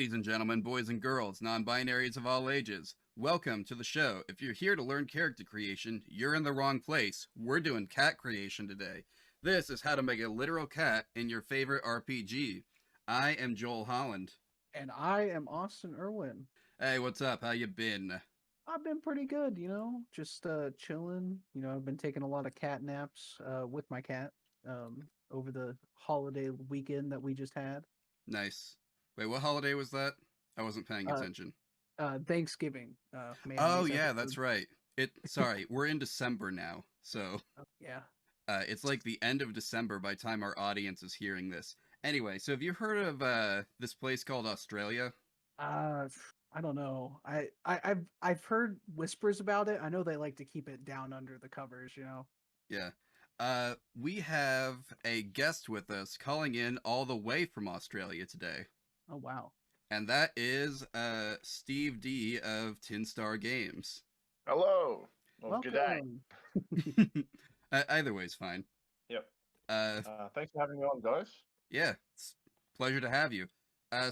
Ladies and gentlemen, boys and girls, non-binaries of all ages, welcome to the show. If you're here to learn character creation, you're in the wrong place. We're doing cat creation today. This is how to make a literal cat in your favorite RPG. I am Joel Holland. And I am Austin Irwin. Hey, what's up? How you been? I've been pretty good, just chilling. I've been taking a lot of cat naps with my cat over the holiday weekend that we just had. Nice. Wait, what holiday was that? I wasn't paying Uh, attention. Thanksgiving, May and Oh May yeah, 2nd. that's right. Sorry, we're in December now. So, Yeah. it's like the end of December by the time our audience is hearing this. Anyway, so have you heard of this place called Australia? Uh, I don't know. I've heard whispers about it. I know they like to keep it down under the covers. Yeah. We have a guest with us calling in all the way from Australia today. Oh wow. And that is Steve D of Tin Star Games. Hello. Well, good day. Welcome. Either way is fine. Yep. Uh, Thanks for having me on, guys. yeah, it's a pleasure to have you.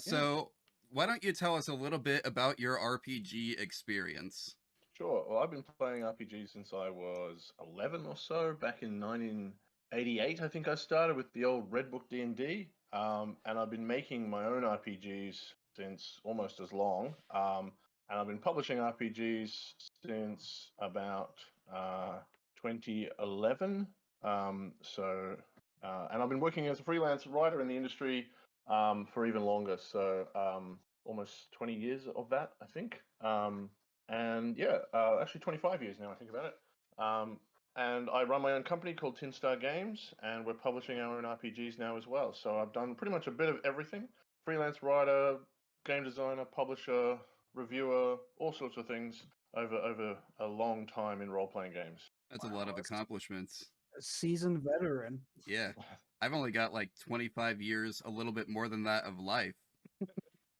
So why don't you tell us a little bit about your RPG experience? Sure. Well, I've been playing RPGs since I was 11 or so. Back in 1988, I think I started with the old Red Book D&D. And I've been making my own RPGs since almost as long. And I've been publishing RPGs since about 2011. And I've been working as a freelance writer in the industry for even longer. So almost 20 years of that, I think. Actually 25 years now, I think about it. And I run my own company called Tin Star Games, and we're publishing our own RPGs now as well. So I've done pretty much a bit of everything. Freelance writer, game designer, publisher, reviewer, all sorts of things over a long time in role-playing games. That's a lot of accomplishments. A seasoned veteran. Yeah. I've only got like 25 years, a little bit more than that of life.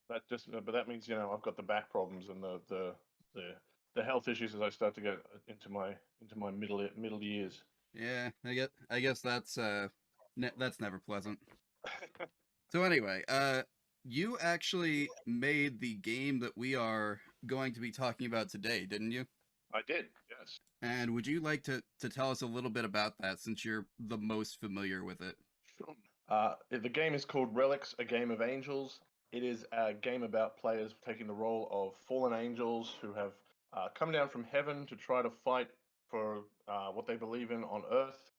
But that means I've got the back problems and the health issues as I start to get into my middle years. Yeah, I guess that's never pleasant. So anyway, you actually made the game that we are going to be talking about today, didn't you? I did, yes. And would you like to tell us a little bit about that, since you're the most familiar with it? Sure. The game is called Relics, a Game of Angels. It is a game about players taking the role of fallen angels who have come down from heaven to try to fight for what they believe in on Earth,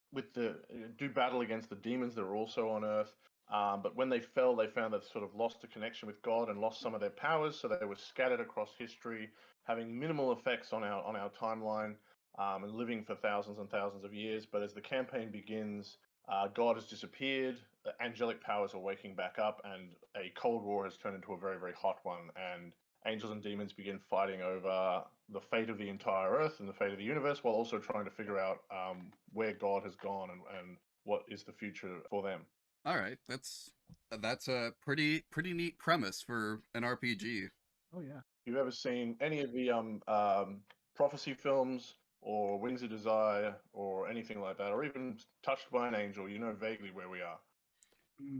do battle against the demons that are also on Earth. But when they fell, they found that sort of lost a connection with God and lost some of their powers, so they were scattered across history, having minimal effects on our timeline, and living for thousands and thousands of years. But as the campaign begins, God has disappeared, the angelic powers are waking back up, and a cold war has turned into a very, very hot one. And angels and demons begin fighting over the fate of the entire Earth and the fate of the universe, while also trying to figure out where God has gone and what is the future for them. All right, that's a pretty neat premise for an RPG. Oh yeah. If you've ever seen any of the prophecy films or Wings of Desire or anything like that, or even Touched by an Angel, you know vaguely where we are.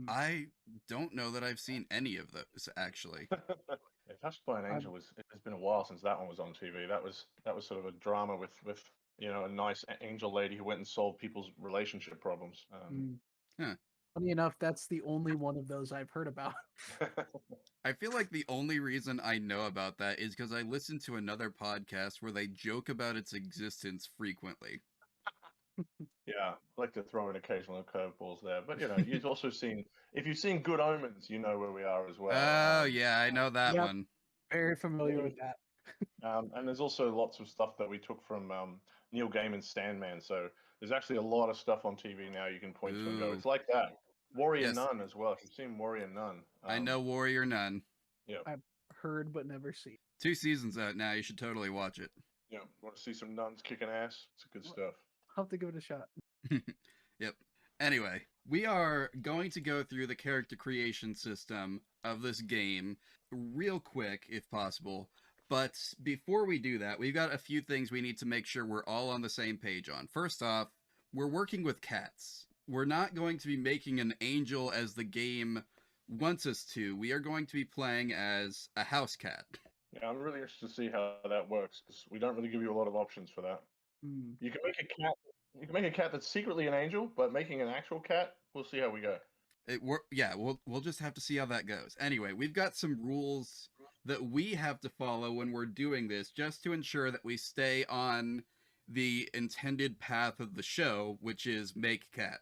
I don't know that I've seen any of those, actually. Yeah, Touched by an Angel it's been a while since that one was on TV. That was sort of a drama with a nice angel lady who went and solved people's relationship problems. Huh. Funny enough, that's the only one of those I've heard about. I feel like the only reason I know about that is because I listened to another podcast where they joke about its existence frequently. Yeah, I like to throw in occasional curveballs there, but you've also seen, if you've seen Good Omens, you know where we are as well. Oh yeah, I know that Yep. one. Very familiar with that. And there's also lots of stuff that we took from Neil Gaiman's Sandman. So there's actually a lot of stuff on TV now you can point to and go, it's like that. Warrior Yes. Nun as well. If you've seen Warrior Nun. I know Warrior Nun. Yeah. I've heard but never seen. 2 seasons out now. You should totally watch it. Yeah. Want to see some nuns kicking ass? It's good stuff. I'll have to give it a shot. Yep. Anyway, we are going to go through the character creation system of this game real quick, if possible. But before we do that, we've got a few things we need to make sure we're all on the same page on. First off, we're working with cats. We're not going to be making an angel as the game wants us to, we are going to be playing as a house cat. Yeah, I'm really interested to see how that works because we don't really give you a lot of options for that. Hmm. You can make a cat. You can make a cat that's secretly an angel, but making an actual cat, we'll see how we go. Yeah, we'll just have to see how that goes. Anyway, we've got some rules that we have to follow when we're doing this, just to ensure that we stay on the intended path of the show, which is make cat.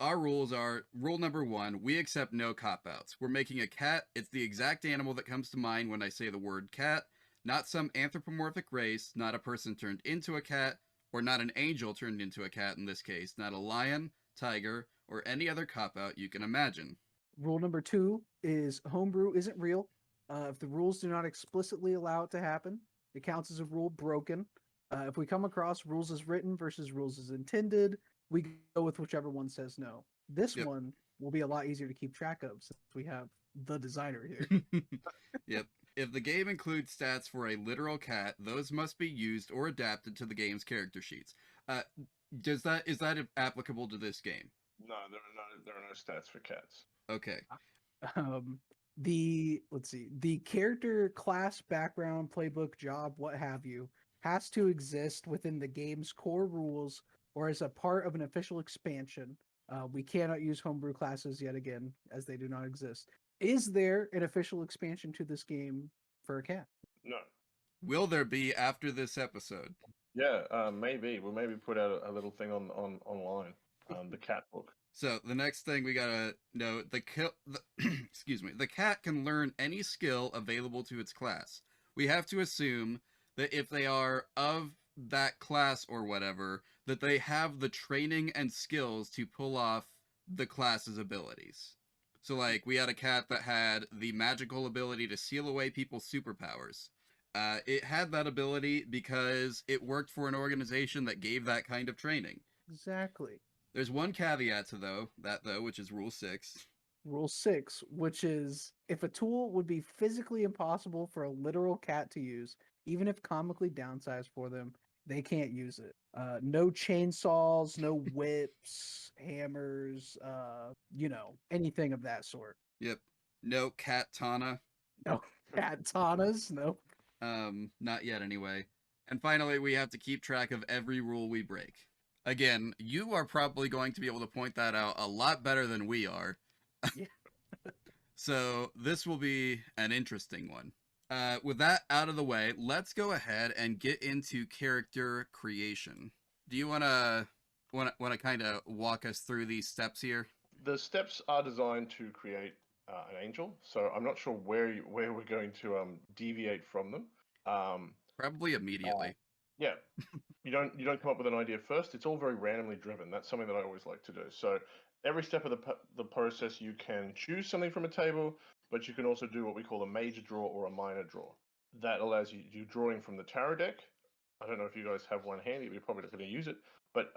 Our rules are rule number 1: we accept no cop outs. We're making a cat. It's the exact animal that comes to mind when I say the word cat, not some anthropomorphic race, not a person turned into a cat, or not an angel turned into a cat in this case, not a lion, tiger, or any other cop out you can imagine. Rule number 2 is homebrew isn't real. If the rules do not explicitly allow it to happen, it counts as a rule broken. If we come across rules as written versus rules as intended, we go with whichever one says no. This Yep. one will be a lot easier to keep track of since we have the designer here. Yep. If the game includes stats for a literal cat, those must be used or adapted to the game's character sheets. Uh, is that applicable to this game? No, there are no stats for cats. Okay. um, the character, class, background, playbook, job, what have you, has to exist within the game's core rules or as a part of an official expansion. We cannot use homebrew classes yet again, as they do not exist. Is there an official expansion to this game for a cat? No. Will there be after this episode? Yeah, maybe we'll maybe put out a little thing on online. The cat book. So the next thing we gotta know, excuse me, the cat can learn any skill available to its class. We have to assume that if they are of that class or whatever, that they have the training and skills to pull off the class's abilities. So like we had a cat that had the magical ability to seal away people's superpowers. It had that ability because it worked for an organization that gave that kind of training. Exactly. There's one caveat to that, which is Rule 6. Rule 6, which is if a tool would be physically impossible for a literal cat to use, even if comically downsized for them, they can't use it. No chainsaws, no whips, hammers, anything of that sort. Yep. No katana. No katanas, no. Not yet anyway. And finally, we have to keep track of every rule we break. Again, you are probably going to be able to point that out a lot better than we are. Yeah. So this will be an interesting one. With that out of the way, let's go ahead and get into character creation. Do you want to kind of walk us through these steps here? The steps are designed to create an angel, so I'm not sure where we're going to deviate from them. Probably immediately. Yeah, you don't come up with an idea first. It's all very randomly driven. That's something that I always like to do. So every step of the process, you can choose something from a table, but you can also do what we call a major draw or a minor draw. That allows you drawing from the tarot deck. I don't know if you guys have one handy. We're probably not going to use it, but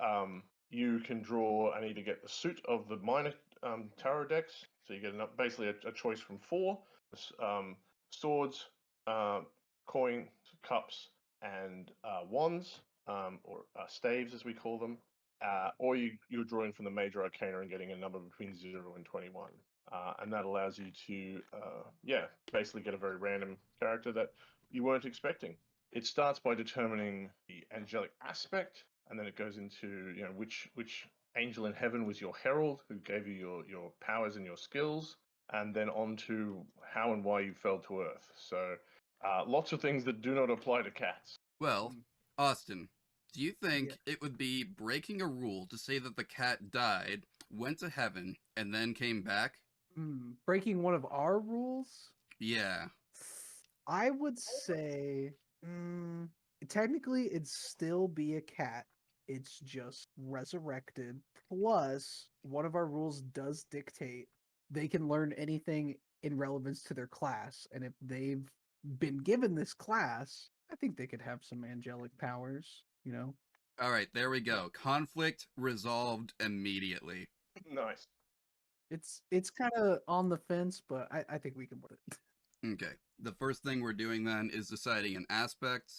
you can draw and either get the suit of the minor tarot decks. So you get basically a choice from 4 swords, coin, cups, and wands, or staves as we call them, or you're drawing from the major arcana and getting a number between 0 and 21. And that allows you to, basically get a very random character that you weren't expecting. It starts by determining the angelic aspect, and then it goes into which angel in heaven was your herald, who gave you your powers and your skills, and then on to how and why you fell to earth. So lots of things that do not apply to cats. Well, Austin, do you think it would be breaking a rule to say that the cat died, went to heaven, and then came back? Breaking one of our rules? Yeah. I would say technically it'd still be a cat. It's just resurrected. Plus, one of our rules does dictate they can learn anything in relevance to their class. And if they've been given this class, I think they could have some angelic powers, All right, there we go. Conflict resolved immediately. Nice. It's kind of on the fence, but I think we can win it. Okay. The first thing we're doing then is deciding an aspect.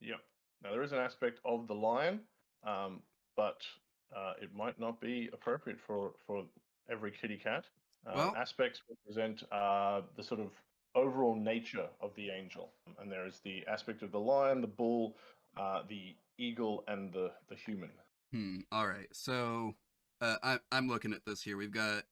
Yep. Now there is an aspect of the lion, but it might not be appropriate for every kitty cat. Well, Aspects represent the sort of overall nature of the angel, and there is the aspect of the lion, the bull, the eagle, and the human. all right. So, I'm looking at this here. We've got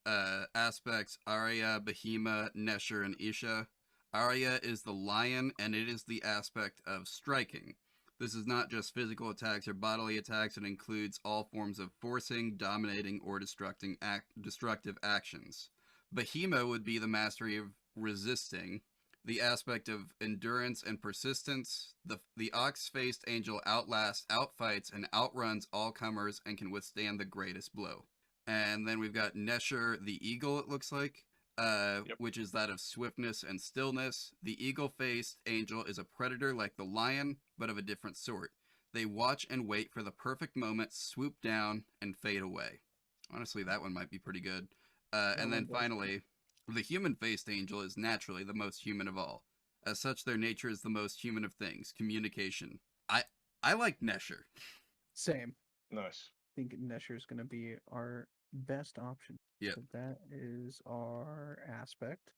aspects Arya, Behema, Nesher, and Isha. Arya is the lion, and it is the aspect of striking. This is not just physical attacks or bodily attacks. It includes all forms of forcing, dominating, or destructive actions. Behema would be the mastery of resisting, the aspect of endurance and persistence. The ox-faced angel outlasts, outfights, and outruns all comers and can withstand the greatest blow. And then we've got Nesher the eagle, it looks like, Yep. which is that of swiftness and stillness. The eagle-faced angel is a predator like the lion, but of a different sort. They watch and wait for the perfect moment, swoop down, and fade away. Honestly, that one might be pretty good. And then finally, the human-faced angel is naturally the most human of all. As such, their nature is the most human of things, communication. I like Nesher. Same. Nice. I think Nesher is going to be our best option. Yep. So that is our aspect.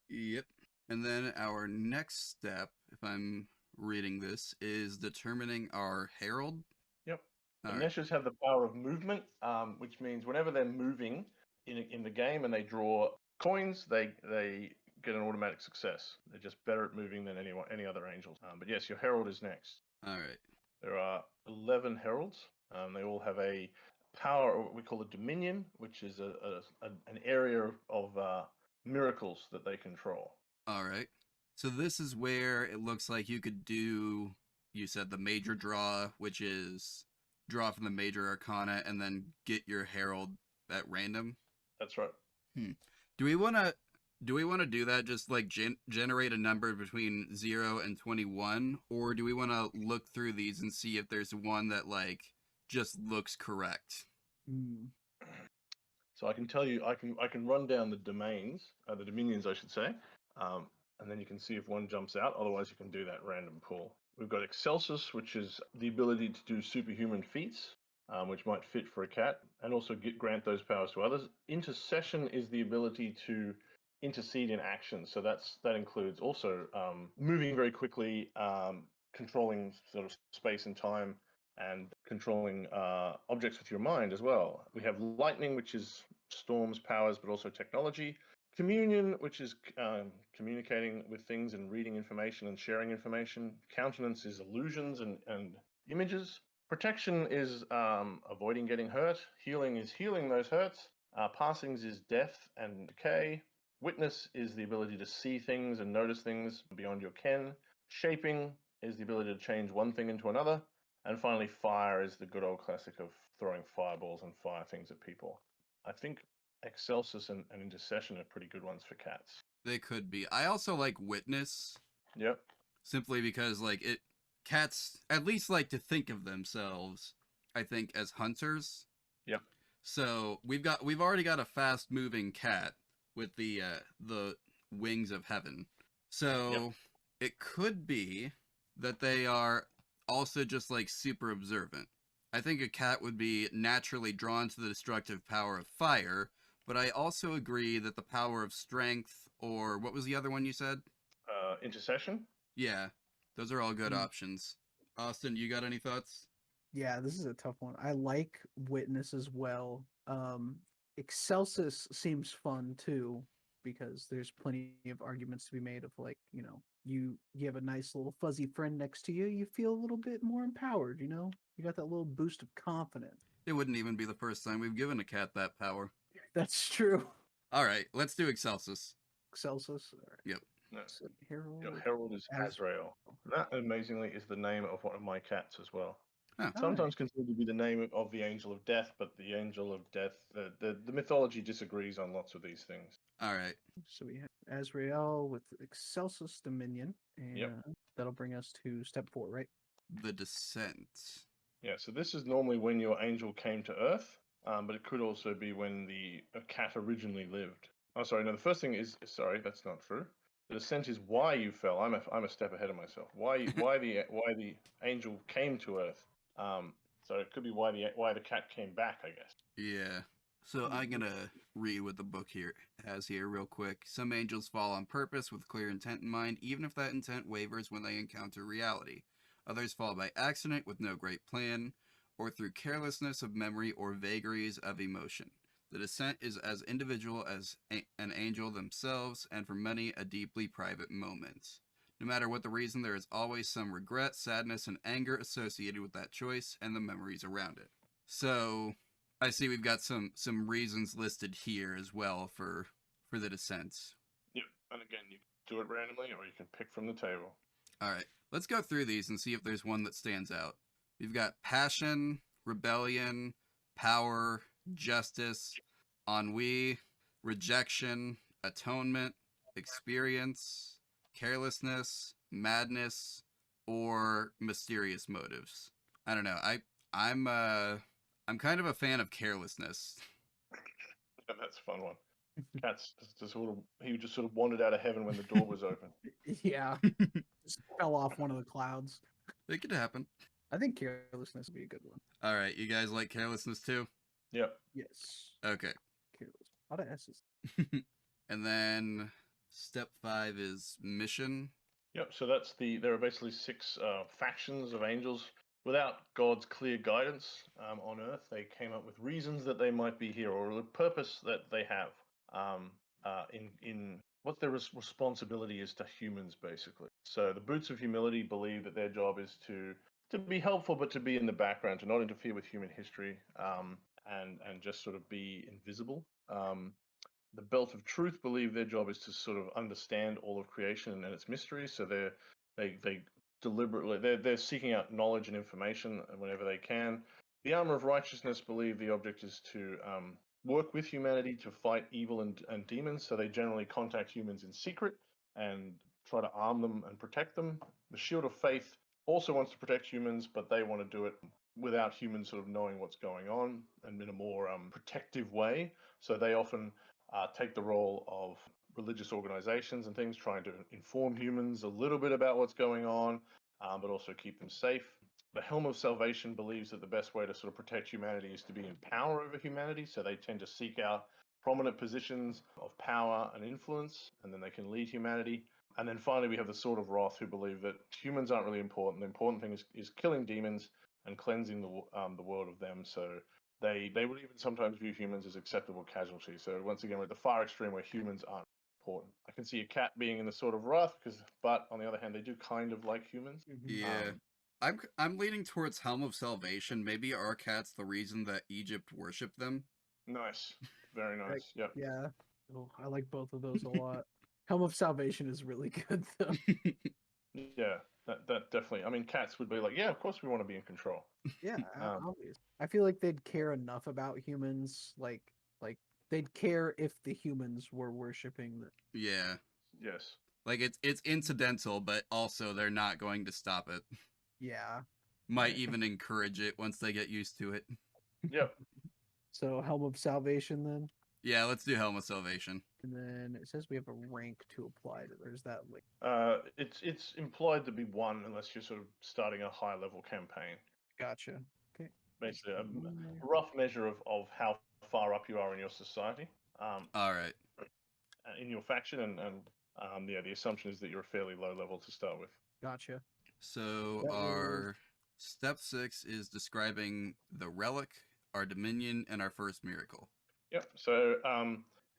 Yep. And then our next step, if I'm reading this, is determining our herald. Yep. The All right. Neshers have the power of movement, which means whenever they're moving in the game and they draw coins, they get an automatic success. They're just better at moving than any other angels. But yes, your herald is next. All right. There are 11 heralds. They all have a power, or what we call a dominion, which is an area of miracles that they control. All right. So this is where it looks like you could do, you said the major draw, which is draw from the major arcana and then get your herald at random. That's right. Do we want to do that, just like generate a number between 0 and 21, or do we want to look through these and see if there's one that like just looks correct? So I can tell you, I can run down the domains, the dominions, I should say, and then you can see if one jumps out. Otherwise, you can do that random pull. We've got Excelsis, which is the ability to do superhuman feats, which might fit for a cat, and also grant those powers to others. Intercession is the ability to intercede in action. So that includes also moving very quickly, controlling sort of space and time, and controlling objects with your mind as well. We have lightning, which is storms, powers, but also technology. Communion, which is communicating with things and reading information and sharing information. Countenance is illusions and images. Protection is avoiding getting hurt. Healing is healing those hurts. Passings is death and decay. Witness is the ability to see things and notice things beyond your ken. Shaping is the ability to change one thing into another. And finally, fire is the good old classic of throwing fireballs and fire things at people. I think Excelsis and Intercession are pretty good ones for cats. They could be. I also like Witness. Yep. Simply because cats at least like to think of themselves, I think, as hunters. Yep. So we've already got a fast moving cat with the wings of heaven. So it could be that they are also just like super observant. I think a cat would be naturally drawn to the destructive power of fire, but I also agree that the power of strength, or what was the other one you said? Intercession? Yeah, those are all good options. Austin, you got any thoughts? Yeah, this is a tough one. I like Witness as well. Excelsis seems fun too, because there's plenty of arguments to be made of like, you have a nice little fuzzy friend next to you, you feel a little bit more empowered, you got that little boost of confidence. It wouldn't even be the first time we've given a cat that power. That's true. All right, let's do Excelsis. Excelsis. Right. Yep. No. So, Herald. Your herald is Azrael. That, amazingly, is the name of one of my cats as well. Huh. Sometimes considered to be the name of the angel of death, but the angel of death, the mythology disagrees on lots of these things. All right. So we have Azrael with Excelsis Dominion, and that'll bring us to step 4, right? The Descent. Yeah, so this is normally when your angel came to Earth, but it could also be when a cat originally lived. Oh, sorry, no, the first thing is, sorry, that's not true. The descent is why you fell. I'm a step ahead of myself. Why the angel came to Earth. So it could be why the cat came back, I guess. Yeah. So I'm gonna read what the book here has here real quick. Some angels fall on purpose with clear intent in mind, even if that intent wavers when they encounter reality. Others fall by accident with no great plan, or through carelessness of memory or vagaries of emotion. The descent is as individual as an angel themselves, and for many a deeply private moment. No matter what the reason, there is always some regret, sadness, and anger associated with that choice and the memories around it. So I see we've got some reasons listed here as well for the descent. Yep. And again, you can do it randomly, or you can pick from the table. All right, let's go through these and see if there's one that stands out. We've got passion, rebellion, power, justice, ennui, rejection, atonement, experience, carelessness, madness, or mysterious motives. I don't know. I'm kind of a fan of carelessness. And that's a fun one. Cat's just sort of he just sort of wandered out of heaven when the door was open. Yeah, just fell off one of the clouds. It could happen. I think carelessness would be a good one. All right, you guys like carelessness too? Yep. Yes, Okay. careless. A lot of S's. And then step 5 is mission. Yep. So there are basically 6 factions of angels. Without God's clear guidance on Earth, they came up with reasons that they might be here, or the purpose that they have in what their responsibility is to humans, basically. So the Boots of Humility believe that their job is to be helpful, but to be in the background, to not interfere with human history, and just sort of be invisible. The Belt of Truth believe their job is to sort of understand all of creation and its mysteries. So they deliberately they're seeking out knowledge and information whenever they can. The Armor of Righteousness believe the object is to work with humanity to fight evil and demons. So they generally contact humans in secret and try to arm them and protect them. The Shield of Faith also wants to protect humans, but they want to do it without humans sort of knowing what's going on and in a more protective way. So they often take the role of religious organizations and things, trying to inform humans a little bit about what's going on, but also keep them safe. The Helm of Salvation believes that the best way to sort of protect humanity is to be in power over humanity. So they tend to seek out prominent positions of power and influence, and then they can lead humanity. And then finally, we have the Sword of Wrath, who believe that humans aren't really important. The important thing is killing demons and cleansing the world of them. So they would even sometimes view humans as acceptable casualties. So once again, we're at the far extreme where humans aren't important. I can see a cat being in the Sword of Wrath, but on the other hand, they do kind of like humans. Yeah. I'm leaning towards Helm of Salvation. Maybe our cat's the reason that Egypt worshipped them. Nice. Very nice. Yep. Yeah. Oh, I like both of those a lot. Helm of Salvation is really good though. Yeah, that definitely. I mean, cats would be like, yeah, of course we want to be in control. Yeah, Um, obvious. I feel like they'd care enough about humans, like they'd care if the humans were worshiping the. Yeah. Yes. Like it's incidental, but also they're not going to stop it. Yeah. Might even encourage it once they get used to it. Yep. So Helm of Salvation then, Yeah, let's do Helm of Salvation. and then it says we have a rank to apply to. There's that link. It's implied to be 1 unless you're sort of starting a high level campaign. Gotcha. Okay. Basically, a rough measure of how far up you are in your society, All right. in your faction, and yeah, the assumption is that you're a fairly low level to start with. Gotcha. So That our step 6 is describing the relic, our dominion, and our first miracle. Yep. So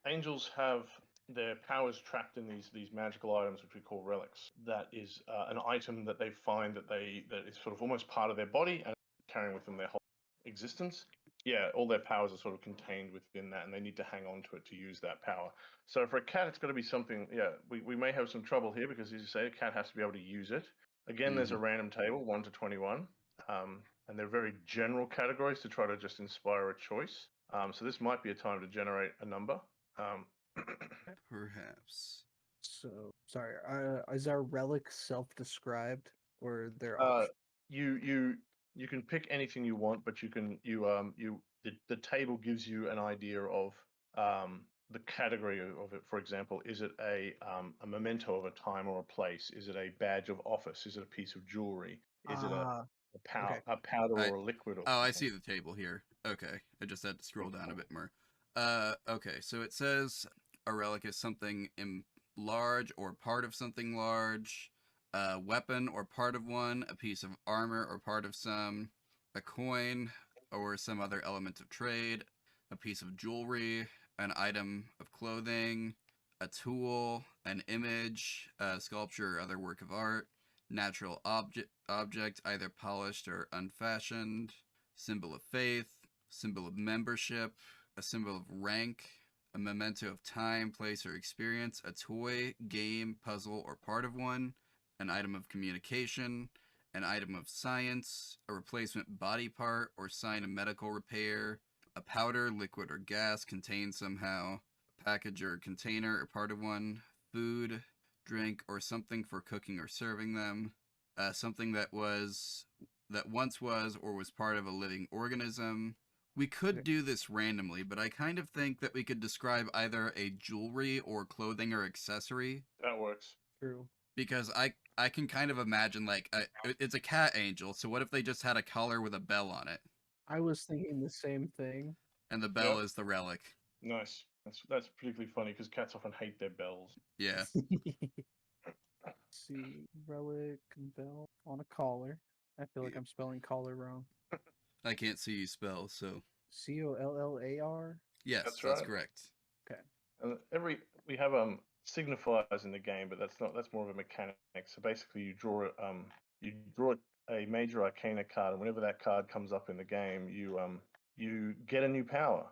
angels have their powers trapped in these magical items, which we call relics. That is an item that they find that is sort of almost part of their body and carrying with them their whole existence. Yeah, all their powers are sort of contained within that, and they need to hang on to it to use that power. So for a cat, it's got to be something. Yeah, we may have some trouble here because, as you say, a cat has to be able to use it. Again, there's a random table, 1 to 21, and they're very general categories to try to just inspire a choice. So this might be a time to generate a number. Perhaps. So sorry. Is our relic self-described or they're You can pick anything you want, but the table gives you an idea of the category of it. For example, is it a memento of a time or a place? Is it a badge of office? Is it a piece of jewelry? Is it a okay. powder or a liquid? Or Oh, I something? see the table here. Okay. I just had to scroll down a bit more. Okay, so it says a relic is something large or part of something large, a weapon or part of one, a piece of armor or part of some, a coin or some other element of trade, a piece of jewelry, an item of clothing, a tool, an image, a sculpture or other work of art, natural object either polished or unfashioned, symbol of faith, symbol of membership, a symbol of rank, a memento of time, place, or experience, a toy, game, puzzle, or part of one, an item of communication, an item of science, a replacement body part or sign of medical repair, a powder, liquid, or gas contained somehow, a package or container or part of one, food, drink, or something for cooking or serving them, something that once was or was part of a living organism. We could do this randomly, but I kind of think that we could describe either a jewelry or clothing or accessory That works. True. because I can kind of imagine like it's a cat angel. So what if they just had a collar with a bell on it, I was thinking the same thing. and the bell Yep. is the relic? Nice. That's particularly funny because cats often hate their bells. Yeah. See, relic bell on a collar. I feel like I'm spelling collar wrong. I can't see you spell, so Collar. yes, That's that's right. correct. Okay. And we have signifiers in the game, but that's more of a mechanic. So basically, you draw a major arcana card, and whenever that card comes up in the game, you get a new power.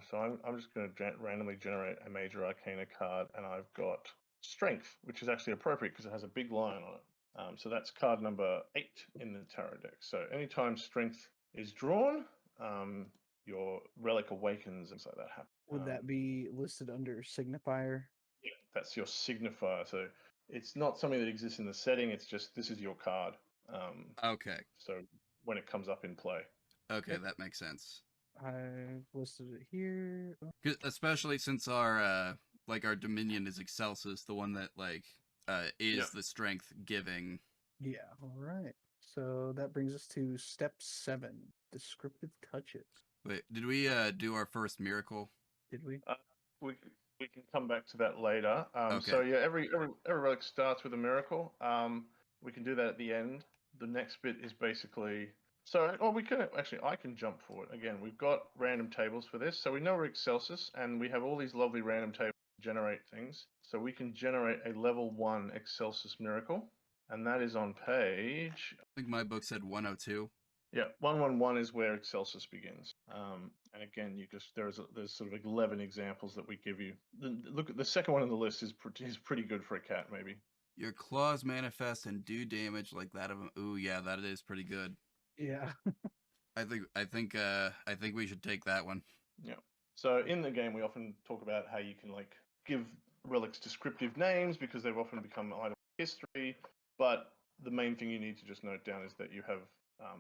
So I'm just going to randomly generate a major arcana card, and I've got strength, which is actually appropriate because it has a big lion on it. So that's card number 8 in the tarot deck. So anytime strength is drawn, your relic awakens and so that happens. Would that be listed under signifier? Yeah, that's your signifier. So it's not something that exists in the setting. It's just this is your card. Okay. So when it comes up in play. Okay, Yep. that makes sense. I listed it here. Especially since our our dominion is Excelsis, the one that is Yeah. the strength giving. Yeah, all right. So that brings us to step 7, descriptive touches. Wait, did we do our first miracle? Did we? We we can come back to that later. Okay. So yeah, every relic starts with a miracle. We can do that at the end. The next bit is basically we can actually I can jump forward again. We've got random tables for this, so we know we're Excelsis, and we have all these lovely random tables to generate things. So we can generate a level 1 Excelsis miracle, and that is on page. I think my book said 102. Yeah, 111 is where Excelsis begins. And again, there's sort of 11 examples that we give you. Look at the second one on the list is pretty good for a cat, maybe. Your claws manifest and do damage like that of a. Ooh, yeah, that is pretty good. Yeah. I think we should take that one. Yeah. So in the game, we often talk about how you can give relics descriptive names because they've often become items of history. But the main thing you need to just note down is that you have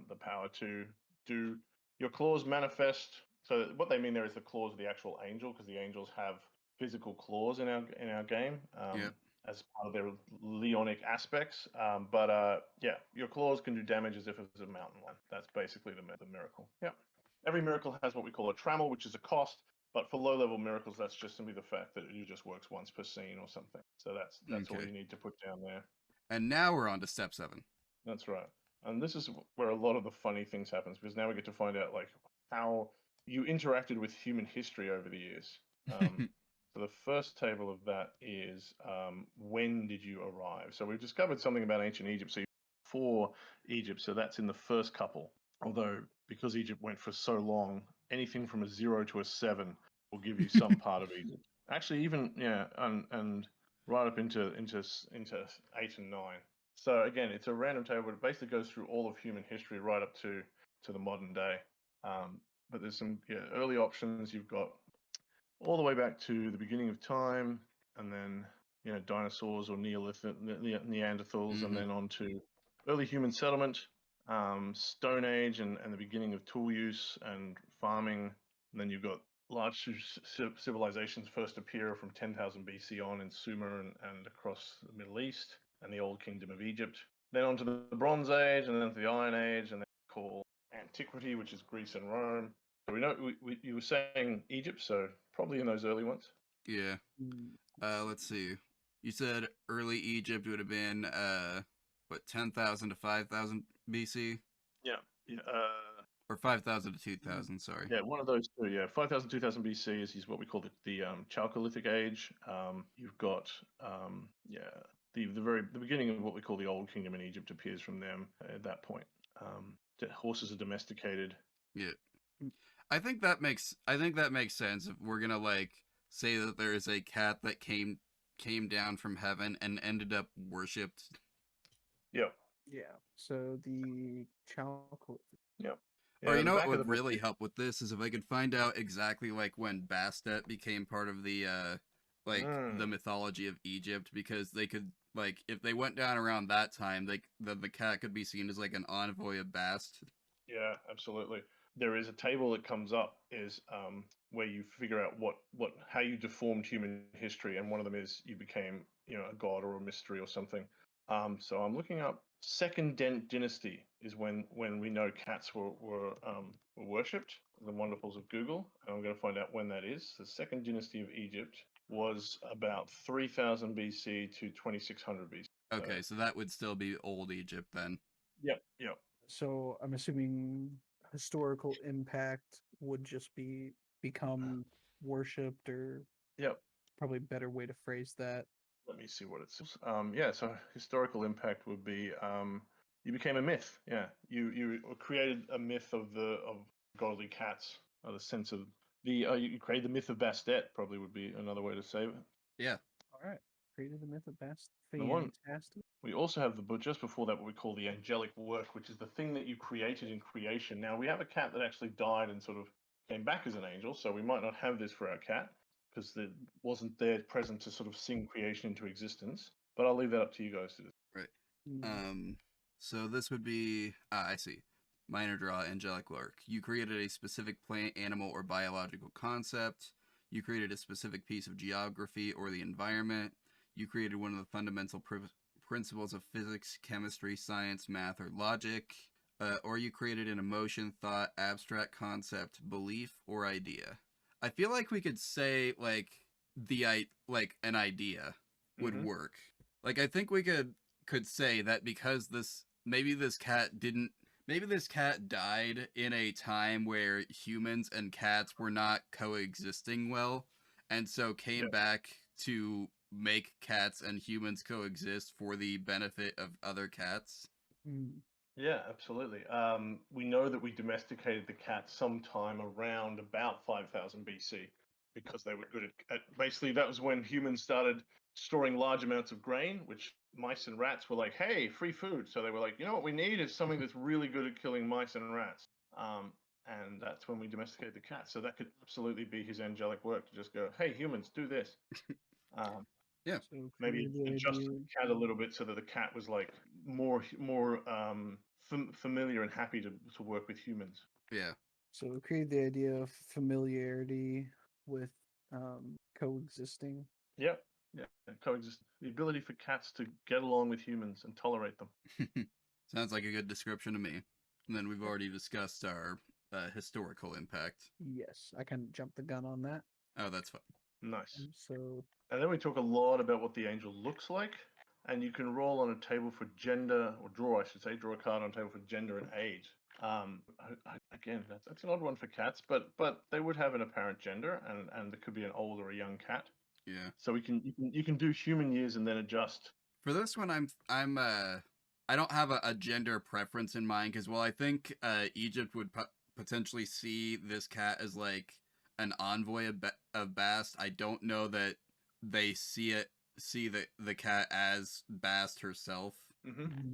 the power to do your claws manifest. So what they mean there is the claws of the actual angel, because the angels have physical claws in our game. Yep. As part of their leonic aspects. Yeah, your claws can do damage as if it was a mountain one. That's basically the miracle. Yeah. Every miracle has what we call a trammel, which is a cost. But for low-level miracles, that's just simply the fact that it just works once per scene or something. So that's all Okay. you need to put down there. And now we're on to step 7. That's right. And this is where a lot of the funny things happens, because now we get to find out how you interacted with human history over the years. So the first table of that is when did you arrive? So we've discovered something about ancient Egypt. So for Egypt, so that's in the first couple. Although because Egypt went for so long, anything from a 0 to a 7 will give you some part of Egypt. Actually, even and right up into 8 and 9. So again, it's a random table, but it basically goes through all of human history right up to the modern day. But there's some early options. You've got all the way back to the beginning of time, and then dinosaurs or Neolithic Neanderthals, and then on to early human settlement, Stone Age, and the beginning of tool use and farming. And then you've got large civilizations first appear from 10,000 BC on in Sumer and across the Middle East and the Old Kingdom of Egypt. Then on to the Bronze Age, and then to the Iron Age, and then called Antiquity, which is Greece and Rome. So we know you were saying Egypt, so probably in those early ones. Yeah. Let's see. You said early Egypt would have been what 10,000 to 5,000 BC Yeah. Yeah. or 5,000 to 2,000. Sorry. Yeah, one of those two. Yeah, 5,000, 2,000 BC is what we call the Chalcolithic age. You've got the beginning of what we call the Old Kingdom in Egypt appears from them at that point. Horses are domesticated. Yeah. I think that makes sense if we're gonna like say that there is a cat that came down from heaven and ended up worshipped. Yeah. Yeah. So the chocolate. Yeah. Or Yeah, you the know what back of would the really book- help with this is if I could find out exactly like when Bastet became part of the the mythology of Egypt, because they could like if they went down around that time, the cat could be seen as like an envoy of Bast. Yeah, absolutely. There is a table that comes up is where you figure out how you deformed human history, and one of them is you became a god or a mystery or something. So I'm looking up Second Dynasty is when we know cats were worshipped. The wonderfuls of Google, and I'm going to find out when that is. The Second Dynasty of Egypt was about 3000 BC to 2600 BC. Okay, so that would still be old Egypt then. Yep, yep. So I'm assuming historical impact would just become worshipped, or Yep. probably a better way to phrase that. Let me see what it says. Yeah, so historical impact would be you became a myth. Yeah, you created a myth of godly cats. The sense of you created the myth of Bastet. Probably would be another way to say it. Yeah. All right. Created the myth of Bast. The one Fantastic. we also have but just before that what we call the angelic work, which is the thing that you created in creation. Now we have a cat that actually died and sort of came back as an angel, so we might not have this for our cat because it wasn't there present to sort of sing creation into existence. But I'll leave that up to you guys to do. Right. Mm. So this would be I see. Minor draw angelic work. You created a specific plant, animal, or biological concept. You created a specific piece of geography or the environment. You created one of the fundamental principles of physics, chemistry, science, math, or logic. Or you created an emotion, thought, abstract concept, belief, or idea. I feel like we could say like an idea would work. Like I think we could say that because maybe this cat died in a time where humans and cats were not coexisting well, and so came back to make cats and humans coexist for the benefit of other cats. Yeah, absolutely. We know that we domesticated the cat sometime around about 5000 BC because they were good at basically that was when humans started storing large amounts of grain, which mice and rats were like, hey, free food. So they were like, you know what we need is something that's really good at killing mice and rats. And that's when we domesticated the cat. So that could absolutely be his angelic work to just go, hey, humans, do this. Yeah. So Maybe adjust the cat a little bit so that the cat was like more familiar and happy to work with humans. Yeah. So create the idea of familiarity with coexisting. Yep. Yeah. Coexist. The ability for cats to get along with humans and tolerate them. Sounds like a good description to me. And then we've already discussed our historical impact. Yes, I kind of jumped the gun on that. Oh, that's fine. Nice. So And then we talk a lot about what the angel looks like. And you can roll on a table for gender, or draw, I should say, draw a card on a table for gender and age. Again, that's an odd one for cats, but they would have an apparent gender, and there could be an old or a young cat. Yeah. So you can do human years and then adjust. For this one, I don't have a gender preference in mind because while I think Egypt would potentially see this cat as like an envoy of Bast, I don't know that they see the cat as Bast herself.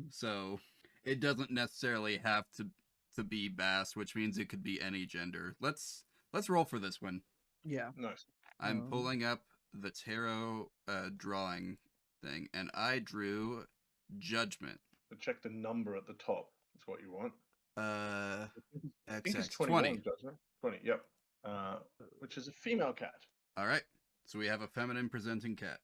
So it doesn't necessarily have to be Bast, which means it could be any gender. Let's roll for this one. yeah, Nice. I'm pulling up the tarot drawing thing, and I drew Judgment. So check the number at the top. That's what you want. I think it's XX 21, 20. Judgment. 20, yep. Which is a female cat. All right. So we have a feminine presenting cat.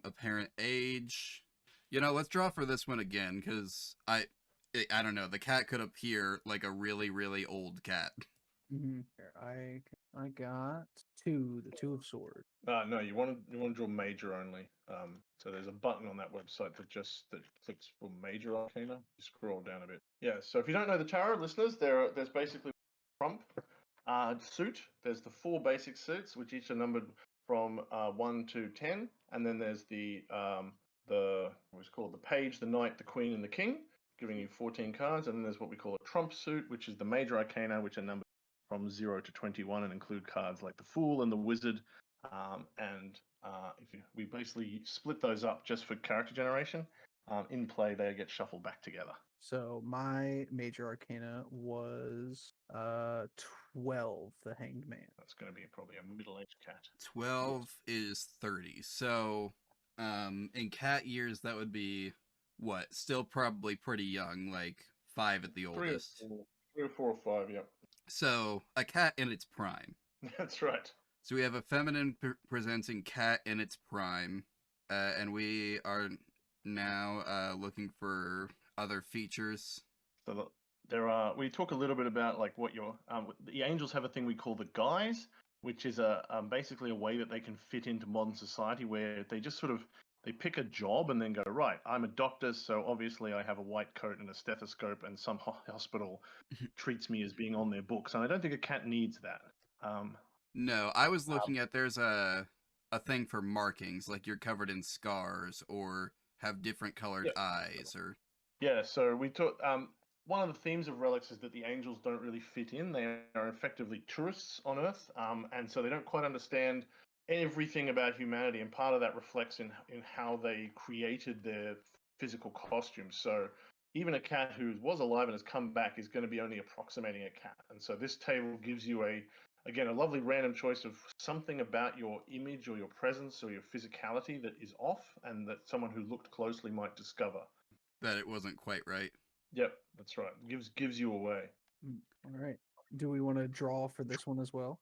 Apparent age. You know, let's draw for this one again because I don't know. The cat could appear like a really, really old cat. Here, I got two, the two of swords. No, you want to draw major only. So there's a button on that website that clicks for major arcana. You scroll down a bit. Yeah. So if you don't know the tarot, listeners, there's basically trump suit. There's the 4 basic suits, which each are numbered from 1 to 10, and then there's the what's called the page, the knight, the queen, and the king, giving you 14 cards, and then there's what we call a trump suit, which is the major arcana, which are numbered from 0 to 21 and include cards like the Fool and the Wizard. We basically split those up just for character generation. In play, they get shuffled back together. So my major arcana was 12, the Hanged Man. That's going to be probably a middle-aged cat. 12 is 30. So in cat years, that would be what? Still probably pretty young, like 5 at the oldest. 3 or 4 or 5, yep. So a cat in its prime. That's right. So we have a feminine presenting cat in its prime, and we are now looking for other features. So we talk a little bit about like what the angels have a thing we call the guise, which is basically a way that they can fit into modern society, where they just they pick a job and then go, right, I'm a doctor, so obviously I have a white coat and a stethoscope, and some hospital treats me as being on their books. And I don't think a cat needs that. No, I was looking at, there's a thing for markings, like you're covered in scars or have different colored eyes, or... Yeah, so we talk. One of the themes of Relics is that the angels don't really fit in. They are effectively tourists on Earth, and so they don't quite understand everything about humanity, and part of that reflects in how they created their physical costumes. So even a cat who was alive and has come back is going to be only approximating a cat. And so this table gives you a lovely random choice of something about your image or your presence or your physicality that is off, and that someone who looked closely might discover. That it wasn't quite right. Yep, that's right. Gives you away. All right. Do we want to draw for this one as well?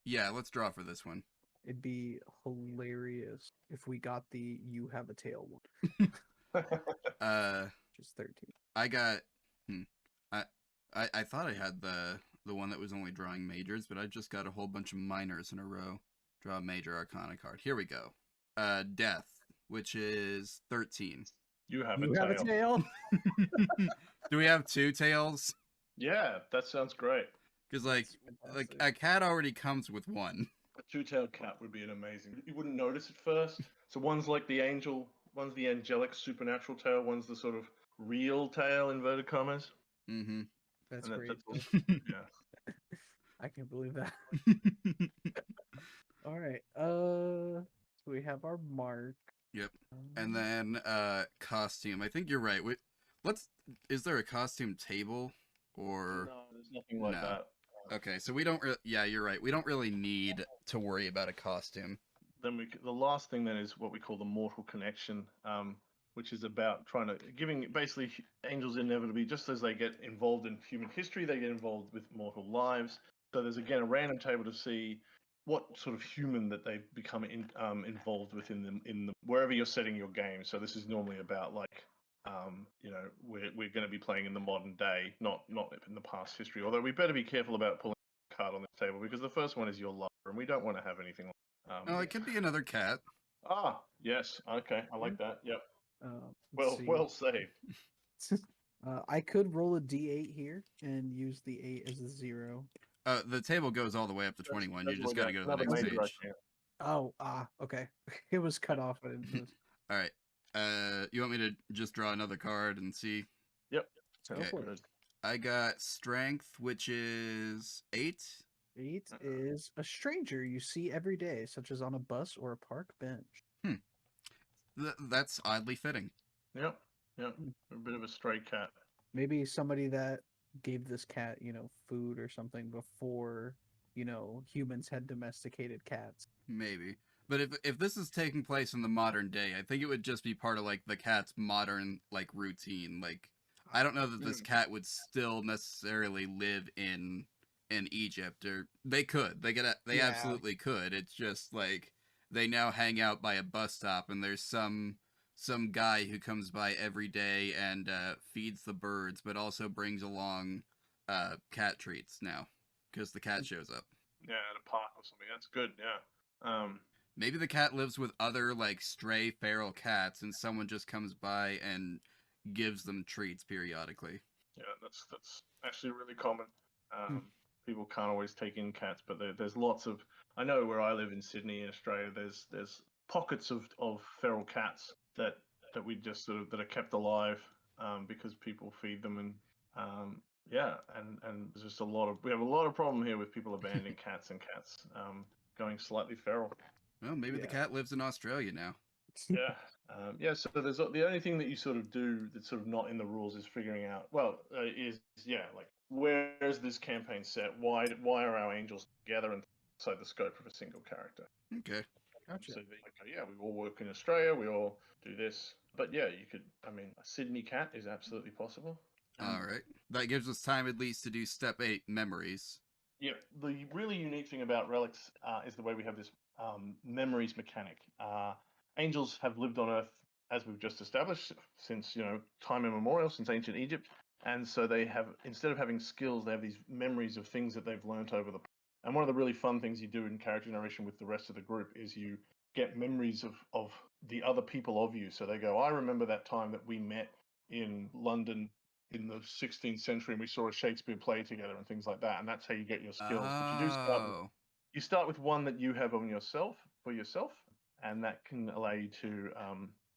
Yeah, let's draw for this one. It'd be hilarious if we got the "you have a tail" one. Just 13. I got. I thought I had the one that was only drawing majors, but I just got a whole bunch of minors in a row. Draw a major arcana card. Here we go. Death, which is 13. You have a tail. Do we have 2 tails? Yeah, that sounds great. Because like a cat already comes with 1. A 2-tailed cat would be an amazing. You wouldn't notice at first. So one's like the angel, one's the angelic supernatural tail, one's the sort of real tail, inverted commas. Mm-hmm. That's great. Yeah. I can't believe that. All right. We have our mark. Yep. And then costume. I think you're right. Is there a costume table or No, there's nothing like that. Okay, so we don't yeah, you're right. We don't really need to worry about a costume. Then the last thing then is what we call the mortal connection, which is about giving basically angels inevitably, just as they get involved in human history, they get involved with mortal lives. So there's again a random table to see what sort of human that they've become involved with in the wherever you're setting your game. So this is normally about like we're going to be playing in the modern day, not in the past history. Although we better be careful about pulling a card on this table, because the first one is your lover, and we don't want to have anything like it could be another cat. Ah, yes. Okay, I like that. Yep. Well saved. I could roll a d8 here and use the 8 as a 0. The table goes all the way up to 21. You just got to go to the next page. Oh, okay. It was cut off. All right. You want me to just draw another card and see? Yep. Okay. I got strength, which is 8. 8 is a stranger you see every day, such as on a bus or a park bench. That's oddly fitting. Yep. A bit of a stray cat. Maybe somebody that gave this cat, food or something before, humans had domesticated cats. Maybe. But if this is taking place in the modern day, I think it would just be part of like the cat's modern like routine. Like I don't know that this cat would still necessarily live in Egypt, or they could. They absolutely could. It's just like they now hang out by a bus stop, and there's some guy who comes by every day and feeds the birds, but also brings along cat treats now because the cat shows up. Yeah, at a park or something. That's good. Yeah. Maybe the cat lives with other like stray feral cats, and someone just comes by and gives them treats periodically. Yeah, that's actually really common. Hmm. People can't always take in cats, but there's lots of. I know where I live in Sydney, in Australia. There's pockets of feral cats that we just sort of that are kept alive because people feed them um, yeah, and there's just we have a lot of problem here with people abandoning cats and cats going slightly feral. Well, maybe the Yeah. cat lives in Australia now. Yeah. Yeah, so there's the only thing that you sort of do that's sort of not in the rules is figuring out, well, is yeah, like where is this campaign set? Why are our angels together inside the scope of a single character? Okay. Gotcha. So yeah, we all work in Australia, we all do this, but yeah, you could. I mean, a Sydney cat is absolutely possible. All right. That gives us time at least to do step 8 memories. Yeah, the really unique thing about relics is the way we have this memories mechanic. Angels have lived on Earth, as we've just established, since time immemorial, since ancient Egypt, and so they have, instead of having skills, they have these memories of things that they've learnt over the. And one of the really fun things you do in character narration with the rest of the group is you get memories of the other people of you. So they go, I remember that time that we met in London in the 16th century and we saw a Shakespeare play together and things like that, and that's how you get your skills. But Oh. you start with one that you have on yourself for yourself, and that can allow you to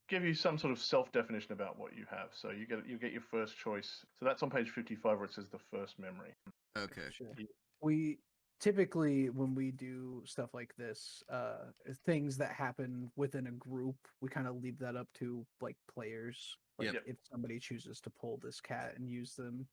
give you some sort of self definition about what you have. So you get your first choice. So that's on page 55 where it says the first memory. Okay. Sure. We typically, when we do stuff like this, things that happen within a group, we kind of leave that up to like players. Like Yep. if somebody chooses to pull this cat and use them.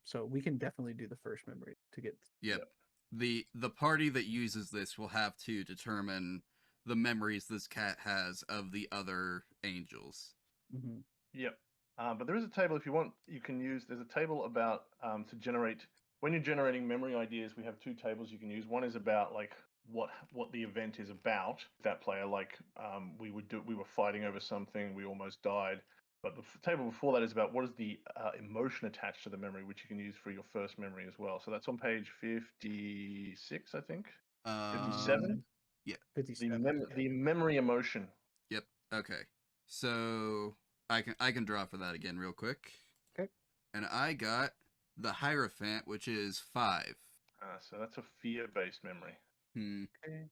So we can definitely do the first memory to get. Yep. The party that uses this will have to determine the memories this cat has of the other angels. Mhm. Yep. But there is a table if you want. You can use. There's a table about to generate. When you're generating memory ideas, we have two tables you can use. One is about like what the event is about. That player, like we were fighting over something, we almost died. But the table before that is about what is the emotion attached to the memory, which you can use for your first memory as well. So that's on page 56, I think. 57. Yeah. 57. The memory emotion. Yep. Okay. So I can draw for that again real quick. Okay. And I got the Hierophant, which is 5. So that's a fear-based memory. Okay.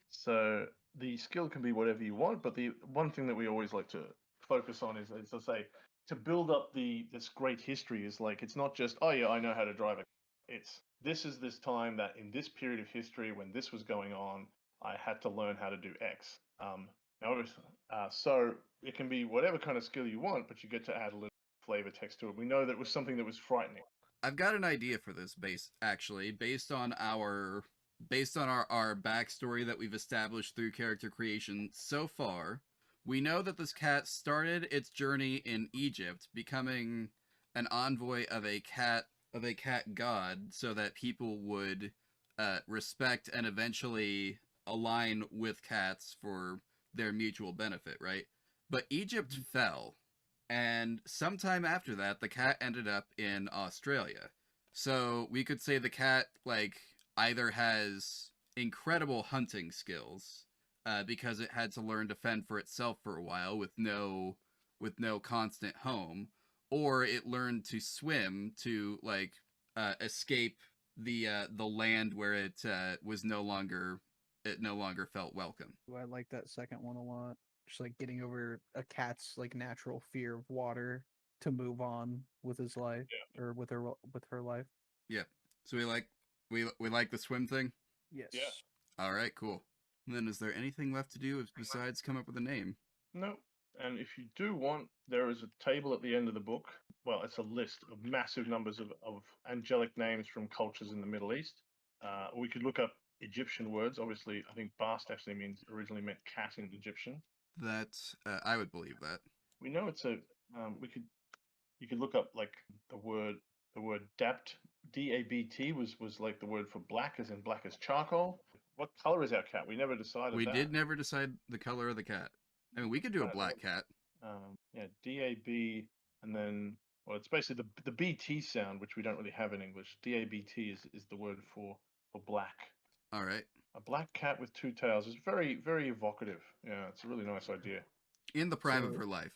So the skill can be whatever you want, but the one thing that we always like to focus on is to say to build up this great history is like it's not just, oh yeah, I know how to drive a. It's this is this time that in this period of history when this was going on, I had to learn how to do X. So it can be whatever kind of skill you want, but you get to add a little flavor text to it. We know that was something that was frightening. I've got an idea for this based on our backstory that we've established through character creation so far. We know that this cat started its journey in Egypt, becoming an envoy of a cat god, so that people would respect and eventually align with cats for their mutual benefit, right? But Egypt fell, and sometime after that, the cat ended up in Australia. So we could say the cat like either has incredible hunting skills because it had to learn to fend for itself for a while with no constant home, or it learned to swim to like escape the land where it no longer felt welcome. I like that second one a lot. Just like getting over a cat's like natural fear of water to move on with his life or with her life. Yep. So we like the swim thing. Yes. Yeah. All right, cool. And then is there anything left to do besides come up with a name? No. And if you do want, there is a table at the end of the book. Well, it's a list of massive numbers of angelic names from cultures in the Middle East. We could look up Egyptian words. Obviously, I think Bast actually originally meant cat in Egyptian. That I would believe that. We know it's a. You could look up like the word dabt, DABT was like the word for black, as in black as charcoal. What color is our cat? We never decided. We that. did never decide the color of the cat. I mean, we could do a black cat. Yeah, DAB, and then Well, it's basically the BT sound, which we don't really have in English. DABT is the word for black. All right. A black cat with two tails is very, very evocative. Yeah, it's a really nice idea. In the prime of So- her life.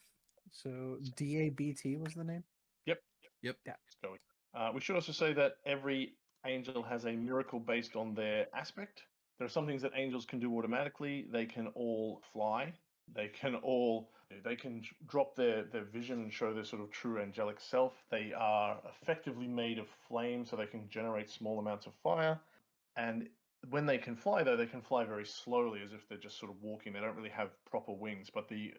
So DABT was the name? Yep. Yep. Yeah. Let's go. We should also say that every angel has a miracle based on their aspect. There are some things that angels can do automatically. They can all fly. They can drop their vision and show their sort of true angelic self. They are effectively made of flame, so they can generate small amounts of fire. And when they can fly, though, they can fly very slowly, as if they're just sort of walking. They don't really have proper wings. But the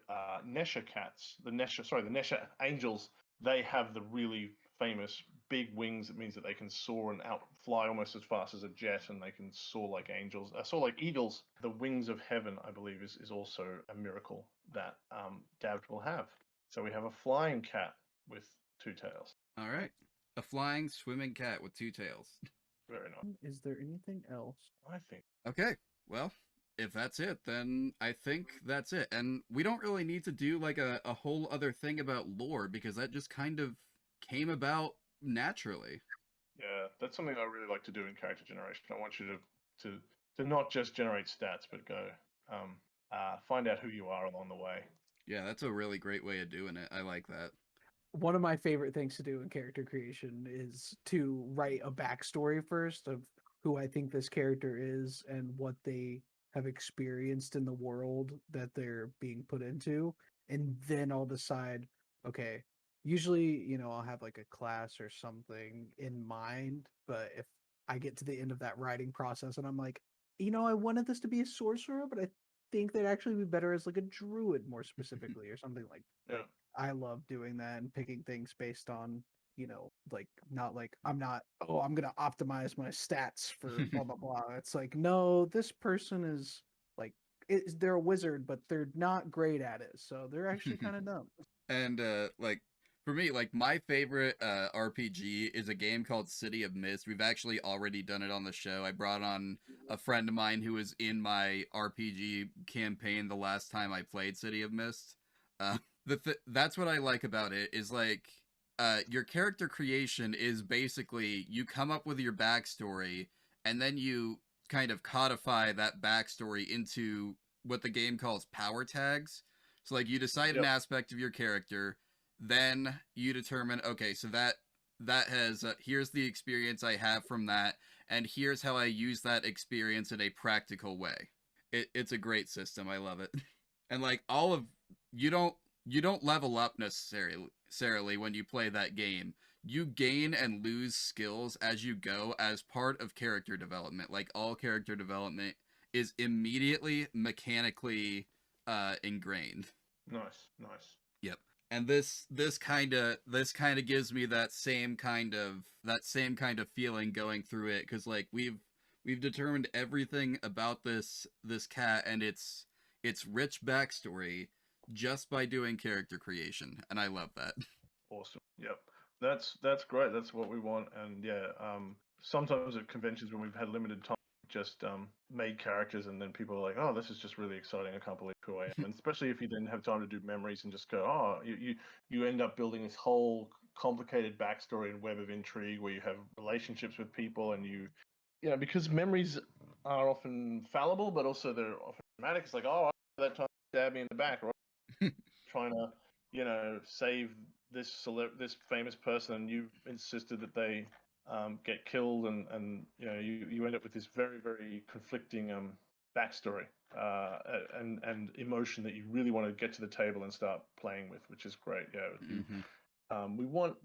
the Nesha angels, they have the really famous big wings. That means that they can soar and fly almost as fast as a jet, and they can soar like angels, soar like eagles. The wings of heaven, I believe, is also a miracle that Dav will have. So we have a flying cat with two tails. All right. A flying, swimming cat with two tails. Very nice. Is there anything else? I think. Okay. Well, if that's it, then I think that's it. And we don't really need to do like a whole other thing about lore because that just kind of came about naturally. Yeah, that's something I really like to do in character generation. I want you to not just generate stats, but go find out who you are along the way. Yeah, that's a really great way of doing it. I like that. One of my favorite things to do in character creation is to write a backstory first of who I think this character is and what they have experienced in the world that they're being put into. And then I'll decide, okay, usually, I'll have like a class or something in mind. But if I get to the end of that writing process and I'm like, I wanted this to be a sorcerer, but I think they'd actually be better as like a druid more specifically or something like Yeah. I love doing that and picking things based on, like not like I'm gonna optimize my stats for blah blah blah. It's like, no, this person is like they're a wizard, but they're not great at it. So they're actually kind of dumb. And like for me, like my favorite RPG is a game called City of Mist. We've actually already done it on the show. I brought on a friend of mine who was in my RPG campaign the last time I played City of Mist. That's what I like about it is like your character creation is basically you come up with your backstory and then you kind of codify that backstory into what the game calls power tags. So like you decide an Yep. aspect of your character, then you determine okay, so that has here's the experience I have from that, and here's how I use that experience in a practical way. It's a great system. I love it. And like all of you don't level up necessarily when you play that game. You gain and lose skills as you go as part of character development. Like all character development is immediately mechanically ingrained. Nice. Yep. And this kind of gives me that same kind of feeling going through it cuz like we've determined everything about this cat and its rich backstory just by doing character creation, and I love that. Awesome. Yep. That's great. That's what we want. And yeah, sometimes at conventions when we've had limited time, just made characters, and then people are like, "Oh, this is just really exciting. I can't believe who I am." And especially if you then have time to do memories and just go, "Oh, you end up building this whole complicated backstory and web of intrigue where you have relationships with people, and because memories are often fallible, but also they're often dramatic. It's like, oh, I remember that time you stabbed me in the back, or trying to, save this famous person, and you insisted that they get killed, and you end up with this very very conflicting backstory and emotion that you really want to get to the table and start playing with, which is great. Yeah, we want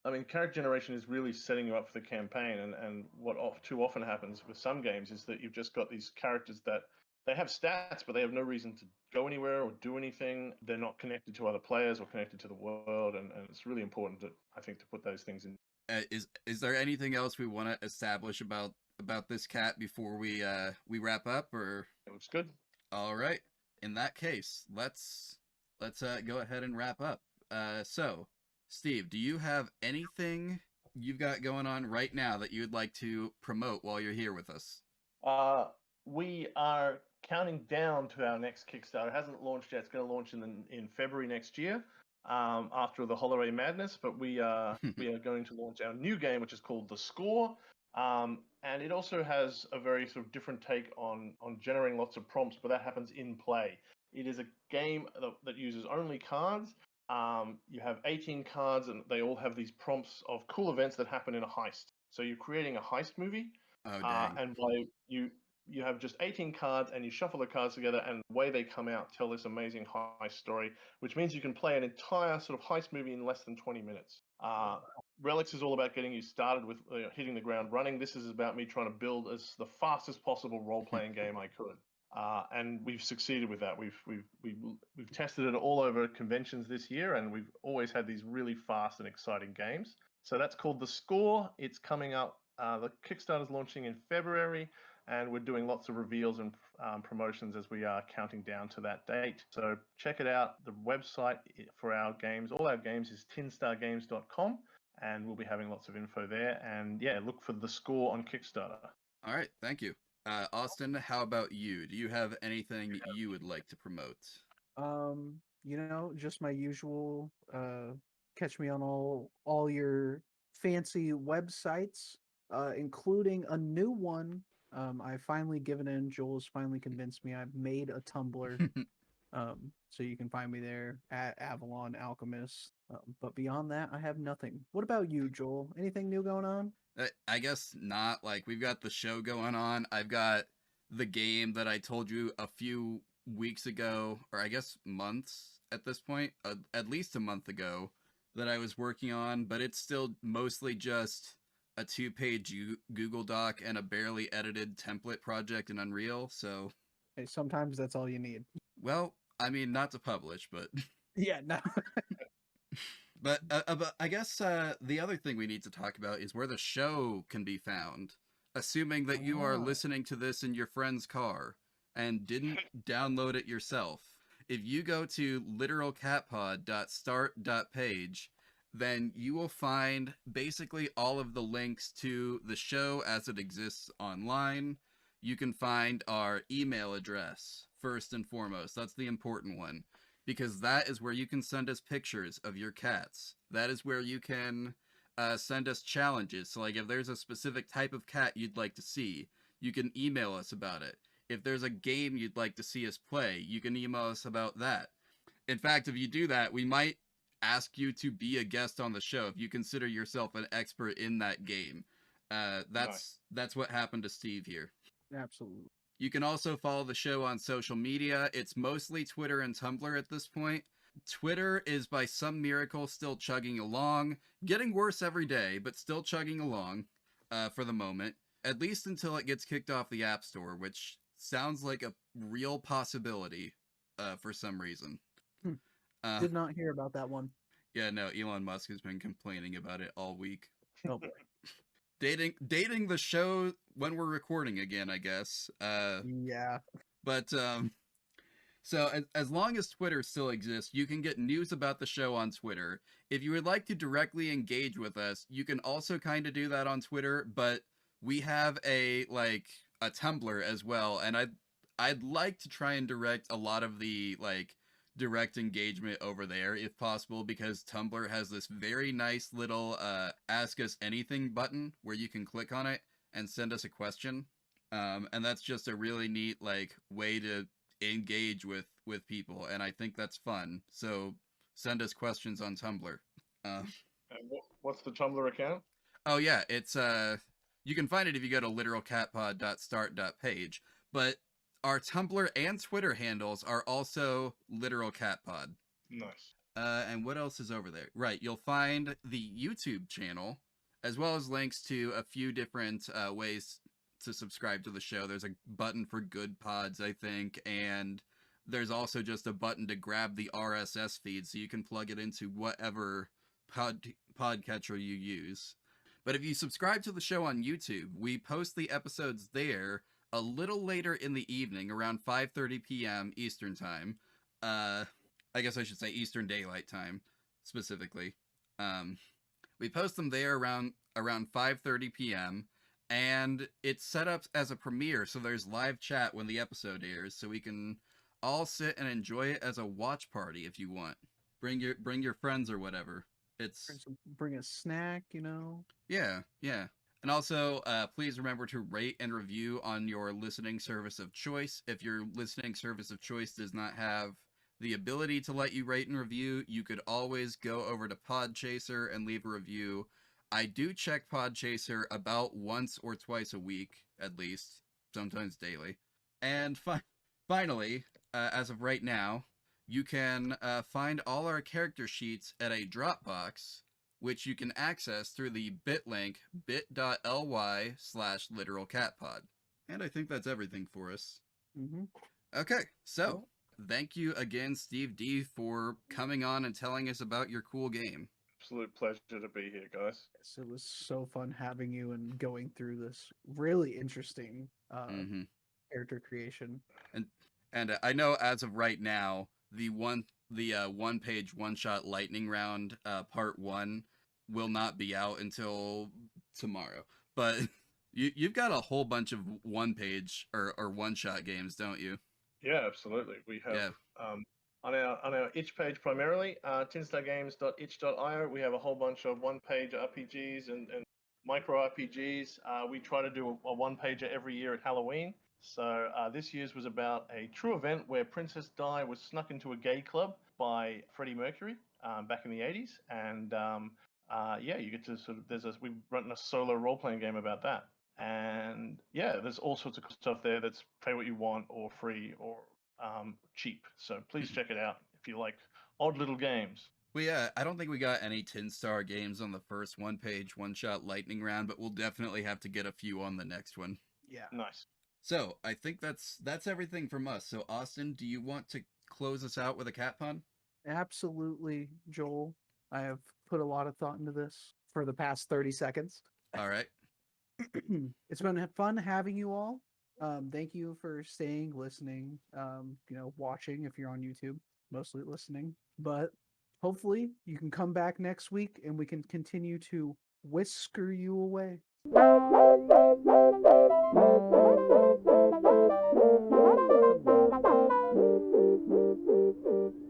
I mean, character generation is really setting you up for the campaign, and what too often happens with some games is that you've just got these characters that they have stats, but they have no reason to go anywhere or do anything. They're not connected to other players or connected to the world, and it's really important I think, to put those things in. Is there anything else we want to establish about this cat before we wrap up, or It looks good. all right? In that case, let's go ahead and wrap up. So, Steve, do you have anything you've got going on right now that you'd like to promote while you're here with us? We are counting down to our next Kickstarter. It hasn't launched yet. It's going to launch in February next year. after the holiday madness, but we are going to launch our new game, which is called The Score. And it also has a very sort of different take on generating lots of prompts, but that happens in play. It is a game that uses only cards. You have 18 cards, and they all have these prompts of cool events that happen in a heist. So you're creating a heist movie, Oh, dang. and by you have just 18 cards, and you shuffle the cards together, and the way they come out tell this amazing heist story, which means you can play an entire sort of heist movie in less than 20 minutes. Relics is all about getting you started with hitting the ground running. This is about me trying to build as the fastest possible role-playing game I could. And we've succeeded with that. We've tested it all over conventions this year, and we've always had these really fast and exciting games. So that's called The Score. It's coming up. The Kickstarter's launching in February, and we're doing lots of reveals and promotions as we are counting down to that date. So check it out. The website for our games, all our games, is tinstargames.com, and we'll be having lots of info there. And yeah, look for The Score on Kickstarter. All right, thank you. Austin, how about you? Do you have anything you would like to promote? Just my usual catch me on all your fancy websites, including a new one. I've finally given in. Joel's finally convinced me. I've made a Tumblr. So you can find me there at Avalon Alchemist. But beyond that, I have nothing. What about you, Joel? Anything new going on? I guess not. Like, we've got the show going on. I've got the game that I told you a few weeks ago, or I guess months at this point, at least a month ago, that I was working on, but it's still mostly just a 2-page Google Doc and a barely edited template project in Unreal, so... Hey, sometimes that's all you need. Well, I mean, not to publish, but... Yeah, no. But I guess the other thing we need to talk about is where the show can be found. Assuming that you are listening to this in your friend's car and didn't download it yourself. If you go to literalcatpod.start.page, then you will find basically all of the links to the show as it exists online. You can find our email address, first and foremost. That's the important one. Because that is where you can send us pictures of your cats. That is where you can send us challenges. So, like, if there's a specific type of cat you'd like to see, you can email us about it. If there's a game you'd like to see us play, you can email us about that. In fact, if you do that, we might ask you to be a guest on the show if you consider yourself an expert in that game. That's what happened to Steve here. Absolutely. You can also follow the show on social media. It's mostly Twitter and Tumblr at this point. Twitter is by some miracle still chugging along, getting worse every day, but still chugging along for the moment, at least until it gets kicked off the App Store, which sounds like a real possibility for some reason. Did not hear about that one. Yeah, no, Elon Musk has been complaining about it all week. Oh boy. Dating the show when we're recording again, I guess. Yeah. But so as long as Twitter still exists, you can get news about the show on Twitter. If you would like to directly engage with us, you can also kind of do that on Twitter, but we have a Tumblr as well, and I'd like to try and direct a lot of the direct engagement over there if possible, because Tumblr has this very nice little ask us anything button where you can click on it and send us a question, and that's just a really neat way to engage with people, and I think that's fun. So send us questions on Tumblr. And what's the Tumblr account? Oh yeah, it's you can find it if you go to literalcatpod.start.page, but our Tumblr and Twitter handles are also Literal Cat Pod. Nice. And what else is over there? Right, you'll find the YouTube channel, as well as links to a few different ways to subscribe to the show. There's a button for good pods, I think, and there's also just a button to grab the RSS feed, so you can plug it into whatever podcatcher you use. But if you subscribe to the show on YouTube, we post the episodes there a little later in the evening, around 5:30 p.m. Eastern Time. I guess I should say Eastern Daylight Time, specifically. We post them there around 5:30 p.m., and it's set up as a premiere, so there's live chat when the episode airs, so we can all sit and enjoy it as a watch party if you want. bring your friends or whatever. It's Bring a snack, you know. yeah, yeah. And also, please remember to rate and review on your listening service of choice. If your listening service of choice does not have the ability to let you rate and review, you could always go over to Podchaser and leave a review. I do check Podchaser about once or twice a week, at least, sometimes daily. And finally, as of right now, you can find all our character sheets at a Dropbox, which you can access through the bit link bit.ly/literalcatpod. And I think that's everything for us. Mm-hmm. Okay, so thank you again, Steve D, for coming on and telling us about your cool game. Absolute pleasure to be here, guys. Yes, it was so fun having you and going through this really interesting Mm-hmm. character creation. And I know as of right now, the one page one shot lightning round part 1 will not be out until tomorrow. But you've got a whole bunch of one page or one shot games, don't you? Yeah, absolutely. We have Yeah. on our itch page primarily, tinstargames.itch.io, we have a whole bunch of one-page RPGs and micro RPGs. We try to do a one-pager every year at Halloween. So this year's was about a true event where Princess Di was snuck into a gay club by Freddie Mercury back in the 80s. And yeah, you get to sort of, we've written a solo role-playing game about that. And yeah, there's all sorts of stuff there that's pay what you want or free or cheap. So please check it out if you like odd little games. Well, yeah, I don't think we got any 10-star games on the first one page one shot lightning round, but we'll definitely have to get a few on the next one. Yeah. Nice. So I think that's everything from us. So Austin, do you want to close us out with a cat pun? Absolutely, Joel. I have put a lot of thought into this for the past 30 seconds. All right. It's been fun having you all. Thank you for staying, listening, watching if you're on YouTube, mostly listening. But hopefully you can come back next week and we can continue to whisker you away.